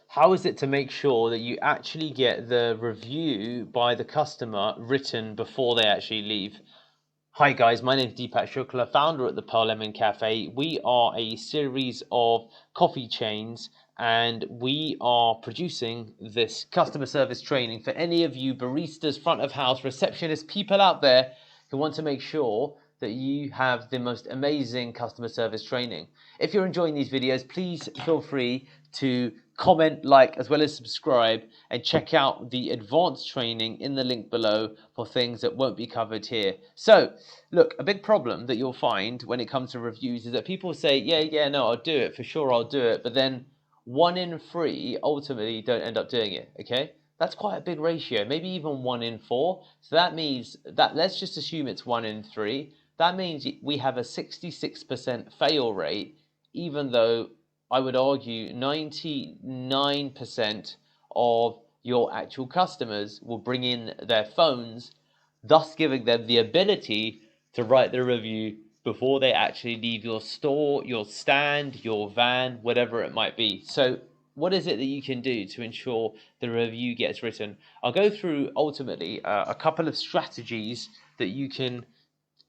how is it to make sure that you actually get the review by the customer written before they actually leave? Hi guys, my name is Deepak Shukla, founder at the Pearl Lemon Cafe. We are a series of coffee chains and we are producing this customer service training for any of you baristas, front of house, receptionists, people out there who want to make sure that you have the most amazing customer service training. If you're enjoying these videos, please feel free to comment, like, as well as subscribe, and check out the advanced training in the link below for things that won't be covered here. So, look, a big problem that you'll find when it comes to reviews is that people say, yeah, no, I'll do it, for sure I'll do it, but then 1 in 3 ultimately don't end up doing it, okay? That's quite a big ratio, maybe even 1 in 4. So that means that, let's just assume it's 1 in 3. That means we have a 66% fail rate, even though I would argue 99% of your actual customers will bring in their phones, thus giving them the ability to write the review before they actually leave your store, your stand, your van, whatever it might be. So what is it that you can do to ensure the review gets written? I'll go through ultimately a couple of strategies that you can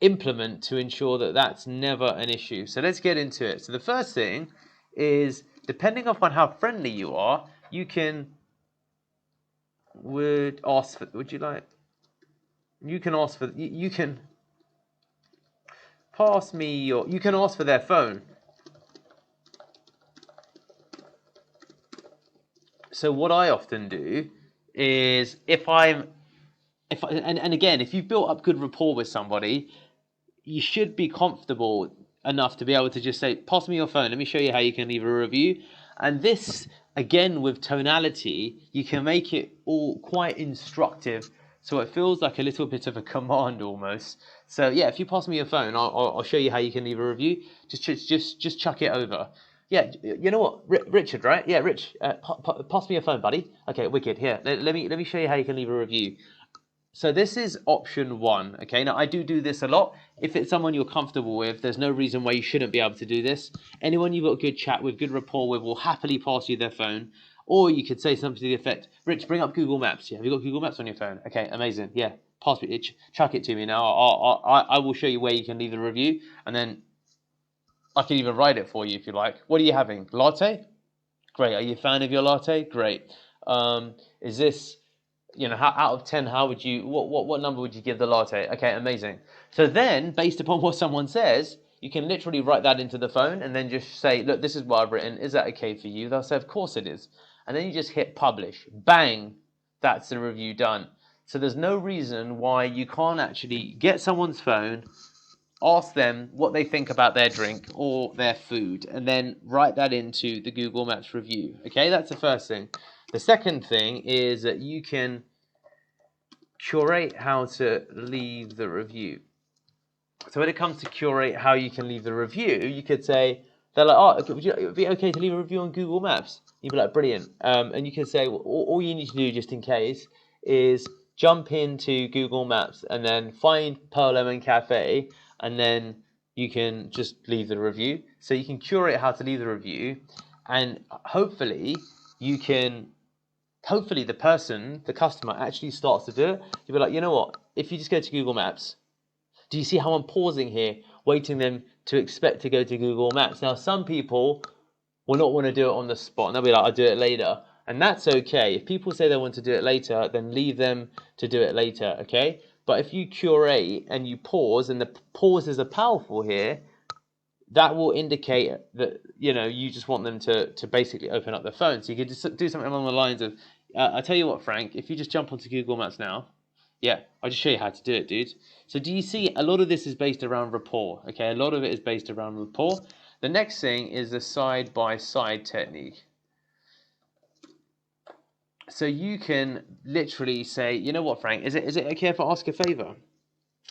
implement to ensure that that's never an issue. So let's get into it. So the first thing is, depending upon how friendly you are, you can ask for, you can ask for, you can pass me your, you can ask for their phone. So what I often do is and again, if you've built up good rapport with somebody, you should be comfortable enough to be able to just say, pass me your phone, let me show you how you can leave a review. And this, again, with tonality, you can make it all quite instructive, so it feels like a little bit of a command almost. So yeah, if you pass me your phone, I'll show you how you can leave a review. Just chuck it over. Yeah, you know what, Richard, right? Yeah, Rich, pass me your phone, buddy. Okay, wicked. Here, let me show you how you can leave a review. So this is option 1, okay? Now, I do this a lot. If it's someone you're comfortable with, there's no reason why you shouldn't be able to do this. Anyone you've got a good chat with, good rapport with, will happily pass you their phone. Or you could say something to the effect, Rich, bring up Google Maps. Yeah, have you got Google Maps on your phone? Okay, amazing. Yeah, pass me, chuck it to me now. I will show you where you can leave the review, and then I can even write it for you if you like. What are you having? Latte? Great. Are you a fan of your latte? Great. Is this, how, out of 10, how would you, what number would you give the latte? Okay, amazing. So then, based upon what someone says, you can literally write that into the phone and then just say, look, this is what I've written. Is that okay for you? They'll say, of course it is. And then you just hit publish. Bang, that's the review done. So there's no reason why you can't actually get someone's phone, ask them what they think about their drink or their food, and then write that into the Google Maps review. Okay, that's the first thing. The second thing is that you can curate how to leave the review. So when it comes to curate how you can leave the review, you could say, they're like, oh, would it be okay to leave a review on Google Maps? You'd be like, brilliant. And you can say, well, all you need to do, just in case, is jump into Google Maps and then find Pearl Lemon Cafe, and then you can just leave the review. So you can curate how to leave the review, and hopefully the customer actually starts to do it. You'll be like, you know what? If you just go to Google Maps, do you see how I'm pausing here, waiting them to expect to go to Google Maps? Now, some people will not want to do it on the spot, and they'll be like, I'll do it later. And that's okay. If people say they want to do it later, then leave them to do it later, okay? But if you curate and you pause, and the pauses are powerful here, that will indicate that, you just want them to basically open up their phone. So you could just do something along the lines of, I'll tell you what, Frank, if you just jump onto Google Maps now, yeah, I'll just show you how to do it, dude. So do you see, a lot of this is based around rapport, okay? A lot of it is based around rapport. The next thing is the side-by-side technique. So you can literally say, you know what, Frank, is it okay if I ask a favor?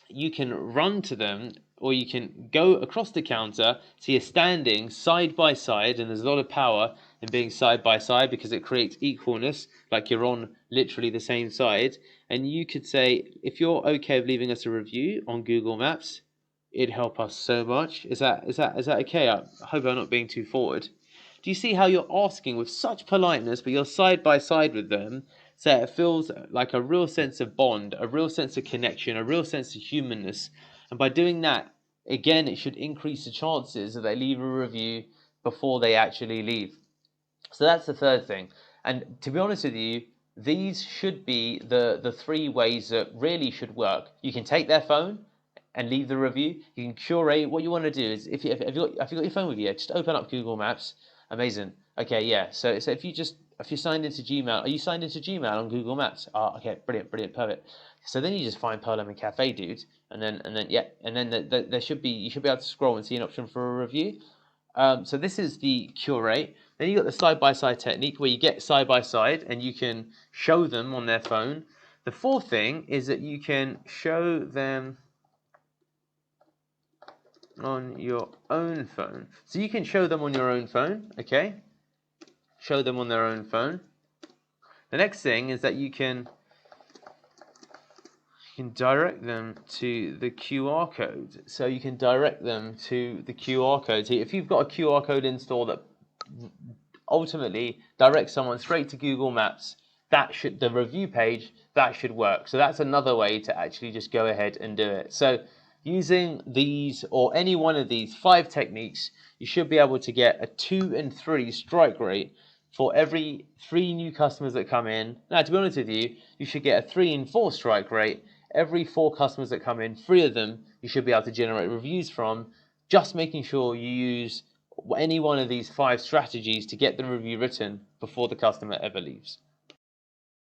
You can run to them, or you can go across the counter, so you're standing side by side, and there's a lot of power in being side by side because it creates equalness, like you're on literally the same side. And you could say, if you're okay with leaving us a review on Google Maps, it'd help us so much. Is that okay? I hope I'm not being too forward. Do you see how you're asking with such politeness, but you're side by side with them, so it feels like a real sense of bond, a real sense of connection, a real sense of humanness. And by doing that, again, it should increase the chances that they leave a review before they actually leave. So that's the third thing. And to be honest with you, these should be the three ways that really should work. You can take their phone and leave the review. You can curate. What you want to do is, if you've got your phone with you, just open up Google Maps. Amazing. Okay, yeah. So if you're signed into Gmail, are you signed into Gmail on Google Maps? Okay, brilliant, perfect. So then you just find Pearl Lemon Cafe, dude, and then there should be, you should be able to scroll and see an option for a review. So this is the curate. Then you got the side-by-side technique where you get side-by-side and you can show them on their phone. The fourth thing is that you can show them on your own phone. So you can show them on your own phone, okay? Show them on their own phone. The next thing is that you can direct them to the QR code. So you can direct them to the QR code. So if you've got a QR code installed that ultimately directs someone straight to Google Maps, the review page, that should work. So that's another way to actually just go ahead and do it. So using these or any one of these 5 techniques, you should be able to get a 2 and 3 strike rate for every 3 new customers that come in. Now, to be honest with you, you should get a 3 and 4 strike rate. Every 4 customers that come in, 3 of them you should be able to generate reviews from, just making sure you use any one of these 5 strategies to get the review written before the customer ever leaves.